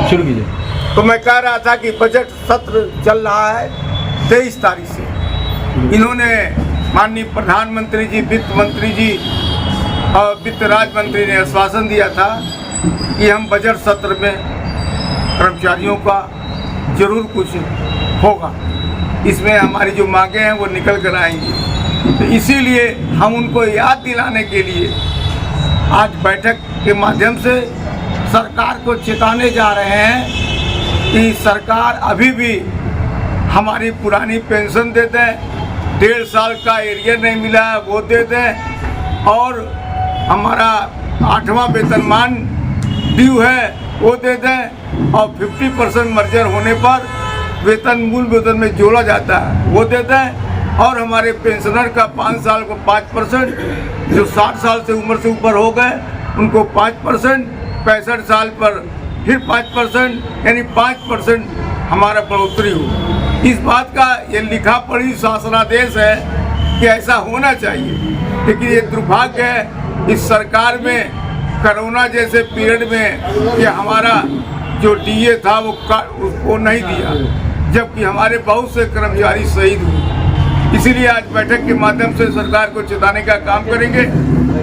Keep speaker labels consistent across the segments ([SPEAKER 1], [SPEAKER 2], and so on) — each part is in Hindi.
[SPEAKER 1] शुरू कीजिए।
[SPEAKER 2] तो मैं कह रहा था कि बजट सत्र चल रहा है 23 तारीख से। इन्होंने माननीय प्रधानमंत्री जी, वित्त मंत्री जी और वित्त राज्य मंत्री ने आश्वासन दिया था कि हम बजट सत्र में कर्मचारियों का जरूर कुछ होगा, इसमें हमारी जो मांगे हैं वो निकल कर आएंगी। तो इसीलिए हम उनको याद दिलाने के लिए आज बैठक के माध्यम से सरकार को चेताने जा रहे हैं कि सरकार अभी भी हमारी पुरानी पेंशन दे दें, 1.5 साल का एरियर नहीं मिला है वो दे दें, और हमारा 8वां वेतनमान ड्यू है वो दे दें, और 50% मर्जर होने पर वेतन मूल वेतन में जोड़ा जाता है वो दे दें, और हमारे पेंशनर का 5 साल को 5%, जो 60 साल से उम्र से ऊपर हो गए उनको 5%, 65 साल पर फिर 5%, यानी 5% हमारा बढ़ोतरी हो। इस बात का ये लिखा पढ़ी शासनादेश है कि ऐसा होना चाहिए, लेकिन ये दुर्भाग्य है इस सरकार में कोरोना जैसे पीरियड में कि हमारा जो डीए था वो उसको नहीं दिया, जबकि हमारे बहुत से कर्मचारी शहीद हुए। इसीलिए आज बैठक के माध्यम से सरकार को चेताने का काम करेंगे,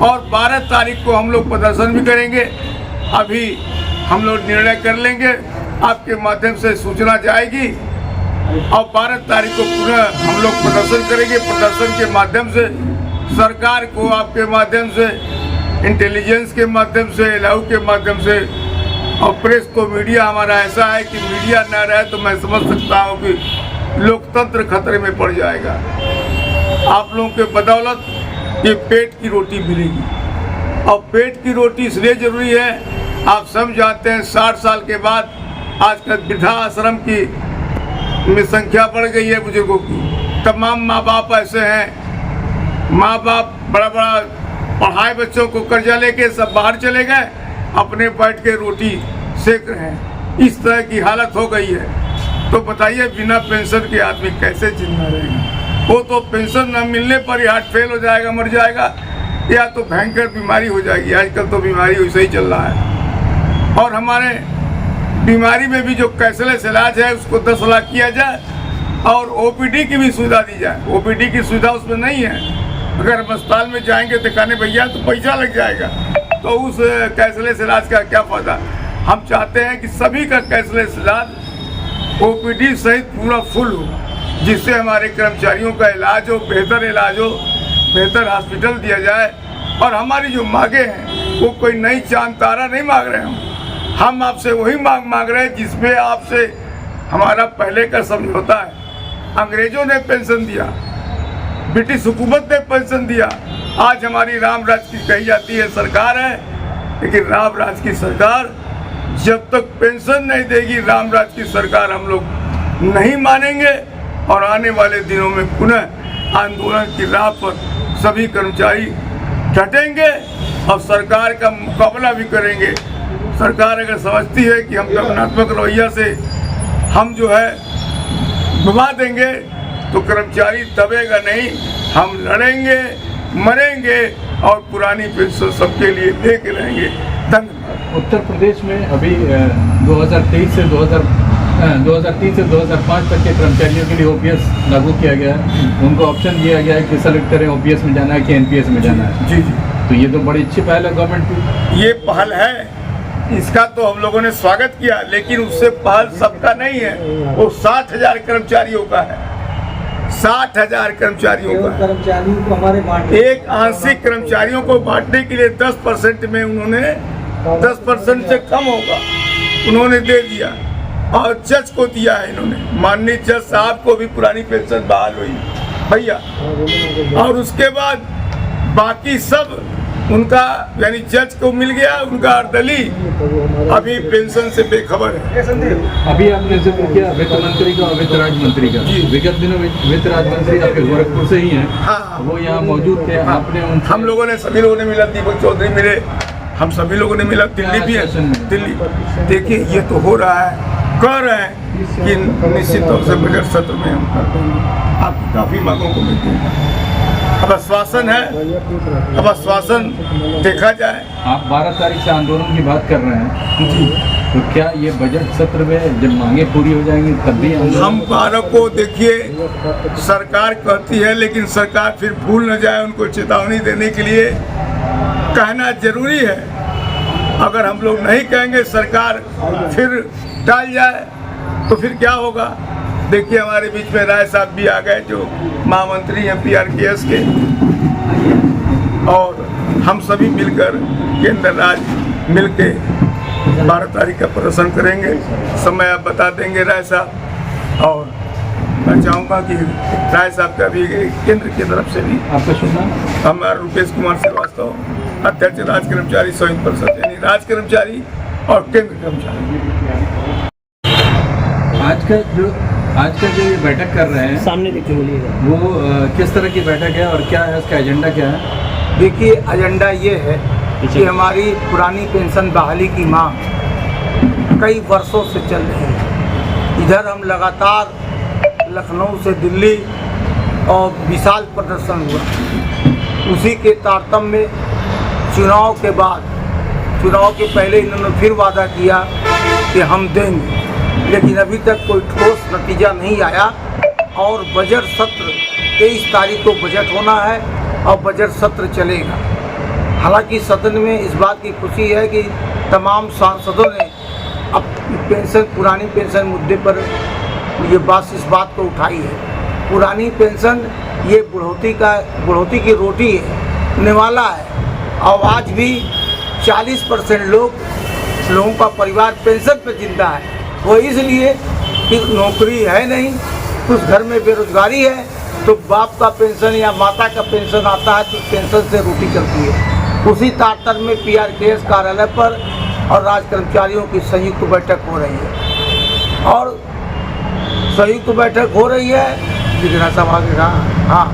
[SPEAKER 2] और 12 तारीख को हम लोग प्रदर्शन भी करेंगे। अभी हम लोग निर्णय कर लेंगे, आपके माध्यम से सूचना जाएगी, और 12 तारीख को पुनः हम लोग प्रदर्शन करेंगे। प्रदर्शन के माध्यम से सरकार को आपके माध्यम से, इंटेलिजेंस के माध्यम से, एलआईयू के माध्यम से, और प्रेस को, मीडिया हमारा ऐसा है कि मीडिया न रहे तो मैं समझ सकता हूँ कि लोकतंत्र खतरे में पड़ जाएगा। आप लोगों के बदौलत ये पेट की रोटी मिलेगी, और पेट की रोटी इसलिए जरूरी है, आप सब जानते हैं 60 साल के बाद आजकल वृद्धाश्रम की में संख्या बढ़ गई है बुजुर्गों की। तमाम माँ बाप ऐसे हैं, माँ बाप बड़ा पढ़ाए बच्चों को कर्जा लेके सब बाहर चले गए, अपने बैठ के रोटी सेक रहे हैं। इस तरह की हालत हो गई है। तो बताइए बिना पेंशन के आदमी कैसे जिंदा रहेगा? वो तो पेंशन न मिलने पर ही हार्ट फेल हो जाएगा, मर जाएगा, या तो भयंकर बीमारी हो जाएगी। आजकल तो बीमारी वैसे ही चल रहा है। और हमारे बीमारी में भी जो कैशलेस इलाज है उसको 10 लाख किया जाए, और ओपीडी की भी सुविधा दी जाए। ओपीडी की सुविधा उसमें नहीं है। अगर हम अस्पताल में जाएंगे दिखाने भैया तो पैसा लग जाएगा, तो उस कैशलेस इलाज का क्या फायदा? हम चाहते हैं कि सभी का कैशलेस इलाज ओपीडी सहित पूरा फुल हो, जिससे हमारे कर्मचारियों का इलाज हो, बेहतर इलाज हो, बेहतर हॉस्पिटल दिया जाए। और हमारी जो मांगे हैं वो कोई नई चांद तारा नहीं मांग रहे हम आपसे वही मांग रहे हैं जिसमें आपसे हमारा पहले का समझौता है। अंग्रेजों ने पेंशन दिया, ब्रिटिश हुकूमत ने पेंशन दिया, आज हमारी राम राज की कही जाती है सरकार है, लेकिन राम राज की सरकार जब तक पेंशन नहीं देगी, राम राज की सरकार हम लोग नहीं मानेंगे। और आने वाले दिनों में पुनः आंदोलन की राह पर सभी कर्मचारी डटेंगे और सरकार का मुकाबला भी करेंगे। सरकार अगर समझती है कि हम दमनात्मक रवैया से हम जो है दबा देंगे तो कर्मचारी दबेगा नहीं, हम लड़ेंगे, मरेंगे और पुरानी पेंशन सबके लिए लेके रहेंगे। धन्यवाद।
[SPEAKER 1] उत्तर प्रदेश में अभी 2023 से 2005 तक के कर्मचारियों के लिए ओपीएस लागू किया गया है। उनको ऑप्शन दिया गया है कि सेलेक्ट करें ओपीएस में जाना है कि एनपीएस में जाना है।
[SPEAKER 2] जी जी,
[SPEAKER 1] तो ये तो बड़ी अच्छी पहल है गवर्नमेंट की।
[SPEAKER 2] ये पहल है, इसका तो हम लोगों ने स्वागत किया, लेकिन उससे पहल सबका नहीं है, वो 60,000 कर्मचारियों का है। 60,000 कर्मचारियों का,
[SPEAKER 3] कर्मचारियों को हमारे बांटने,
[SPEAKER 2] एक आंशिक कर्मचारियों को बांटने के लिए 10% में उन्होंने 10% से कम होगा उन्होंने दे दिया, और जज को दिया है इन्होंने। माननीय जज साहब को भी पुरानी पेंशन बहाल हुई भैया, और उसके बाद बाकी सब उनका यानी जज को मिल गया, उनका अर्दली अभी पेंशन से बेखबर है।
[SPEAKER 1] अभी आपने जिक्र किया वित्त मंत्री का और वित्त राज्य मंत्री का। विगत दिनों में वित्त राज्य मंत्री आपके गोरखपुर से ही हैं।
[SPEAKER 2] हाँ,
[SPEAKER 1] वो यहाँ मौजूद थे। आपने
[SPEAKER 2] हम लोगों ने, सभी लोगों ने मिला, दीपक चौधरी मिले, हम सभी लोगों ने मिला, दिल्ली भी है। दिल्ली देखिए ये तो हो रहा है, कह रहे हैं कि निश्चित तौर से बजट सत्र में हम करते हैं, आपकी काफ़ी मांगों को मिलते हैं। अब आश्वासन है, अब आश्वासन देखा जाए।
[SPEAKER 1] आप 12 तारीख से आंदोलन की बात कर रहे हैं जी, तो क्या ये बजट सत्र में जब मांगे पूरी हो जाएंगी तब भी
[SPEAKER 2] हम 12 को देखिए सरकार कहती है, लेकिन सरकार फिर भूल न जाए उनको चेतावनी देने के लिए कहना जरूरी है। अगर हम लोग नहीं कहेंगे सरकार फिर टाल जाए तो फिर क्या होगा। देखिए हमारे बीच में राय साहब भी आ गए जो महामंत्री हैं PRKS के, और हम सभी मिलकर केंद्र राज्य मिलके 12 तारीख का प्रदर्शन करेंगे। समय आप बता देंगे राय साहब, और मैं चाहूँगा कि राय साहब का भी केंद्र की तरफ से भी।
[SPEAKER 1] आपका शुभ नाम?
[SPEAKER 2] हमारा रुपेश कुमार श्रीवास्तव, अध्यक्ष राज्य कर्मचारी संयुक्त परिषद, यानी राज्य कर्मचारी और केंद्र कर्मचारी।
[SPEAKER 1] आज का जो ये बैठक कर रहे हैं,
[SPEAKER 3] सामने देखिए, बोलिएगा
[SPEAKER 1] वो किस तरह की बैठक है और क्या है उसका एजेंडा क्या है?
[SPEAKER 2] देखिए एजेंडा ये है कि हमारी पुरानी पेंशन बहाली की मांग कई वर्षों से चल रही है। इधर हम लगातार लखनऊ से दिल्ली और विशाल प्रदर्शन हुआ, उसी के तारतम्य में चुनाव के बाद, चुनाव के पहले इन्होंने फिर वादा किया कि हम देंगे, लेकिन अभी तक कोई ठोस नतीजा नहीं आया। और बजट सत्र 23 तारीख को बजट होना है और बजट सत्र चलेगा। हालांकि सदन में इस बात की खुशी है कि तमाम सांसदों ने अब पेंशन, पुरानी पेंशन मुद्दे पर इस बात को उठाई है। पुरानी पेंशन ये बुढ़ौती की रोटी है, निवाला है, और आज भी 40% लोगों का परिवार पेंशन पर जिंदा है। वो इसलिए कि नौकरी है नहीं, कुछ घर में बेरोजगारी है, तो बाप का पेंशन या माता का पेंशन आता है तो पेंशन से रोटी चलती है। उसी तारतम्य में PRKS कार्यालय पर और राज्य कर्मचारियों की संयुक्त बैठक हो रही है, और संयुक्त बैठक हो रही है जिज्ञासा के कहा। हाँ,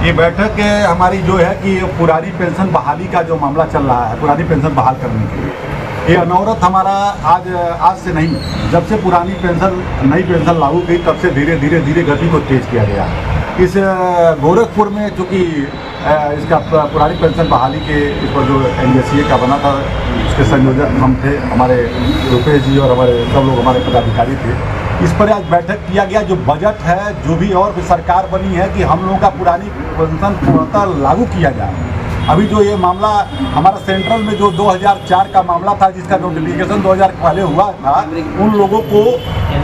[SPEAKER 4] ये बैठक हमारी जो है कि पुरानी पेंशन बहाली का जो मामला चल रहा है, पुरानी पेंशन बहाल करने के लिए, ये अनवरत हमारा आज से नहीं, जब से पुरानी पेंशन नई पेंशन लागू की तब से धीरे गति को तेज किया गया। इस गोरखपुर में चूँकि इसका पुरानी पेंशन बहाली के इस पर जो NSCA का बना था, उसके संयोजक हम थे, हमारे रुपेश जी और हमारे सब लोग हमारे पदाधिकारी थे। इस पर आज बैठक किया गया। जो बजट है, जो भी और भी सरकार बनी है कि हम लोगों का पुरानी पेंशन पूर्णतः लागू किया जाए। अभी जो ये मामला हमारा सेंट्रल में जो 2004 का मामला था, जिसका नोटिफिकेशन 2000 पहले हुआ था, उन लोगों को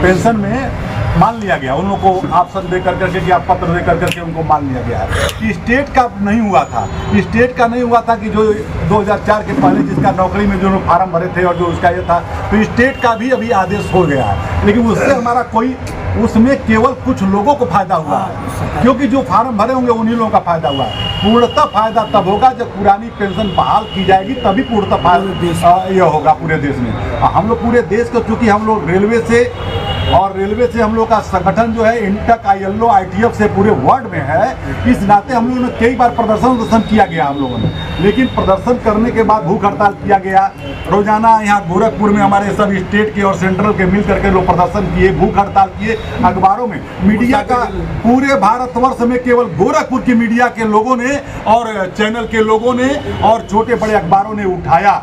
[SPEAKER 4] पेंशन में मान लिया गया, उन लोगों को ऑप्शन दे करके कि आप पत्र दे करके उनको मान लिया गया है। स्टेट का नहीं हुआ था, स्टेट का नहीं हुआ था कि जो 2004 के पहले जिसका नौकरी में जो फार्म भरे थे और जो उसका ये था, तो स्टेट का भी अभी आदेश हो गया है। लेकिन उससे हमारा कोई, उसमें केवल कुछ लोगों को फायदा हुआ है, क्योंकि जो फार्म भरे होंगे उन्हीं लोगों का फायदा हुआ है। पूर्णतः फायदा तब होगा जब पुरानी पेंशन बहाल की जाएगी, तभी पूर्णतः फायदा यह होगा पूरे देश में। हम लोग पूरे देश को, चूँकि हम लोग रेलवे से हम लोग का संगठन जो है इंटक, ILO, ITF से पूरे वर्ल्ड में है, इस नाते हम लोगों ने कई बार प्रदर्शन किया गया हम लोगों ने, लेकिन प्रदर्शन करने के बाद भूख हड़ताल किया गया। रोजाना यहाँ गोरखपुर में हमारे सब स्टेट के और सेंट्रल के मिल करके लोग प्रदर्शन किए, भूख हड़ताल किए। अखबारों में मीडिया का, पूरे भारतवर्ष में केवल गोरखपुर की मीडिया के लोगों ने और चैनल के लोगों ने और छोटे बड़े अखबारों ने उठाया।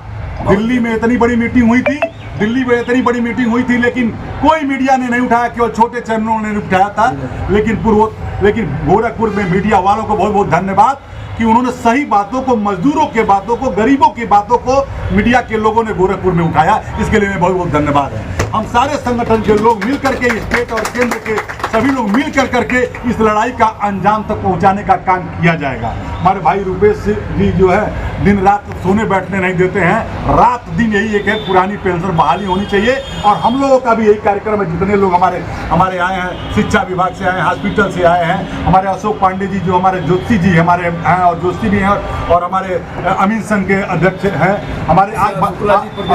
[SPEAKER 4] दिल्ली में इतनी बड़ी मीटिंग हुई थी, लेकिन कोई मीडिया ने नहीं उठाया, केवल छोटे चैनलों ने उठाया था। लेकिन गोरखपुर में मीडिया वालों को बहुत बहुत धन्यवाद कि उन्होंने सही बातों को, मजदूरों के बातों को, गरीबों की बातों को मीडिया के लोगों ने गोरखपुर में उठाया। इसके लिए बहुत बहुत धन्यवाद है। हम सारे संगठन के लोग मिल करके, स्टेट और केंद्र के सभी लोग मिल करके इस लड़ाई का अंजाम तक पहुंचाने का काम किया जाएगा। हमारे भाई रुपेश जी जो है दिन रात सोने बैठने नहीं देते हैं, रात दिन यही एक है, पुरानी पेंशन बहाली होनी चाहिए। और हम लोगों का भी यही कार्यक्रम है। जितने लोग हमारे आए हैं, शिक्षा विभाग से आए हैं, हॉस्पिटल से आए हैं, हमारे अशोक पांडे जी जो हमारे ज्योति जी हमारे हैं और जोशी भी हैं, और हमारे अमीन संघ के अध्यक्ष हैं, हमारे आज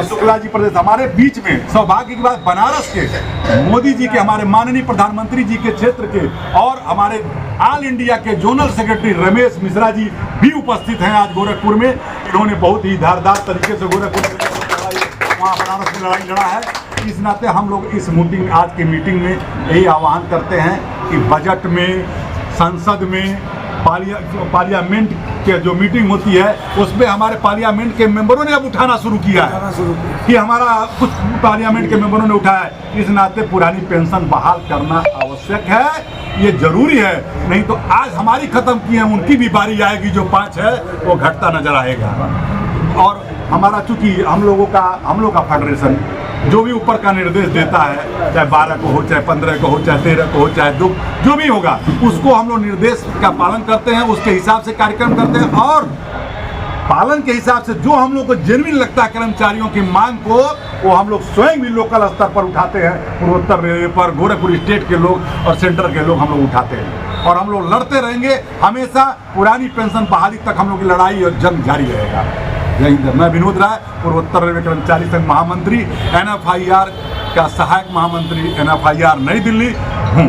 [SPEAKER 4] शुक्ला जी प्रदेश, हमारे बीच में सौभाग्य की बात बनारस के मोदी जी के, हमारे माननीय प्रधानमंत्री जी के क्षेत्र के, और हमारे ऑल इंडिया के जोनल सेक्रेटरी रमेश मिश्रा जी भी उपस्थित हैं आज गोरखपुर में। इन्होंने बहुत ही धारदार तरीके से गोरखपुर में वहाँ बनारस में लड़ाई लड़ा है। इस नाते हम लोग इस मीटिंग, आज की मीटिंग में यही आह्वान करते हैं कि बजट में संसद में पार्लियामेंट के जो मीटिंग होती है उसमें हमारे पार्लियामेंट के मेंबरों ने अब उठाना शुरू किया है कि हमारा कुछ पार्लियामेंट के मेंबरों ने उठाया है। इस नाते पुरानी पेंशन बहाल करना आवश्यक है, ये जरूरी है, नहीं तो आज हमारी खत्म की है उनकी भी बारी आएगी, जो 5 है वो घटता नजर आएगा। और हमारा चूंकि हम लोग का फेडरेशन जो भी ऊपर का निर्देश देता है, चाहे 12 को हो, चाहे 15 को हो, चाहे 13 को हो, चाहे 2 जो भी होगा, उसको हम लोग निर्देश का पालन करते हैं, उसके हिसाब से कार्यक्रम करते हैं और पालन के हिसाब से जो हम लोग को जेन्युइन लगता है कर्मचारियों की मांग को, वो हम लोग स्वयं भी लोकल स्तर पर उठाते हैं। पूर्वोत्तर रेलवे पर गोरखपुर स्टेट के लोग और सेंटर के लोग हम लोग उठाते हैं और हम लोग लड़ते रहेंगे हमेशा। पुरानी पेंशन बहाली तक हम लोग की लड़ाई और जंग जारी रहेगा। मैं विनोद राय, पूर्वोत्तर रेलवे कर्मचारी संघ महामंत्री, NFIR का सहायक महामंत्री NFIR नई दिल्ली हूँ।